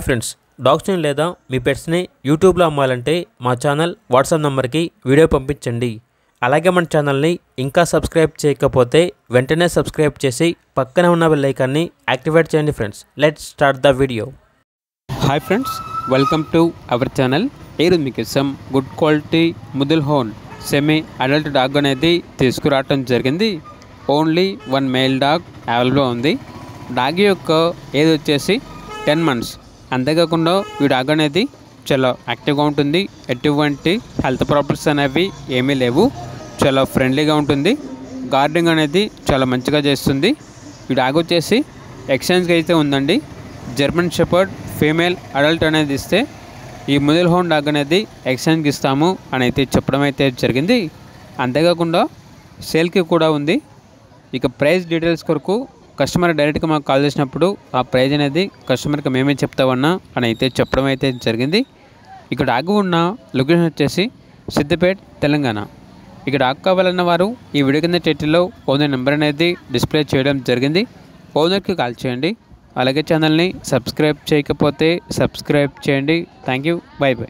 Friends, డాగ్స్ని లేదా మీ పెట్స్ని యూట్యూబ్లో అమ్మాలంటే మా ఛానల్ వాట్సాప్ నెంబర్కి వీడియో పంపించండి. అలాగే మన ఛానల్ని ఇంకా సబ్స్క్రైబ్ చేయకపోతే వెంటనే సబ్స్క్రైబ్ చేసి పక్కన ఉన్న బెల్ ఐకాన్ని యాక్టివేట్ చేయండి. Friends, let's start the video. Hi friends, welcome to our channel. ఈరోజు మీకు good quality Mudhol hound semi adult dog అనేది తీసుకురావటం జరిగింది. ఓన్లీ 1 మేల్ డాగ్ అవైలబుల్ ఉంది. డాగ్ యొక్క ఏజ్ వచ్చేసి 10 months. అంతేకాకుండా ఈ డాగ్ అనేది చాలా యాక్టివ్గా ఉంటుంది. ఎటువంటి హెల్త్ ప్రాబ్లమ్స్ అనేవి ఏమీ లేవు. చాలా ఫ్రెండ్లీగా ఉంటుంది. గార్డింగ్ అనేది చాలా మంచిగా చేస్తుంది. ఈ డాగ్ వచ్చేసి ఎక్స్చేంజ్కి అయితే ఉందండి. జర్మన్ షెపర్డ్ ఫీమేల్ అడల్ట్ అనేది ఇస్తే ఈ ముదుల్ హోన్ డాగ్ అనేది ఎక్స్చేంజ్కి ఇస్తాము అని అయితే చెప్పడం అయితే జరిగింది. అంతేకాకుండా సేల్కి కూడా ఉంది. ఇక ప్రైస్ డీటెయిల్స్ కొరకు కస్టమర్ డైరెక్ట్గా మాకు కాల్ చేసినప్పుడు ఆ ప్రైజ్ అనేది కస్టమర్కి మేమే చెప్తామన్నా అని అయితే చెప్పడం అయితే జరిగింది. ఇక్కడ డాగ్ ఉన్న లొకేషన్ వచ్చేసి సిద్దిపేట, తెలంగాణ. ఇక్కడ డాగ్ కావాలన్న వారు ఈ వీడియో కింద టైటిల్లో ఓనర్ నెంబర్ అనేది డిస్ప్లే చేయడం జరిగింది. ఓనర్కి కాల్ చేయండి. అలాగే ఛానల్ని సబ్స్క్రైబ్ చేయకపోతే సబ్స్క్రైబ్ చేయండి. Thank you. By by.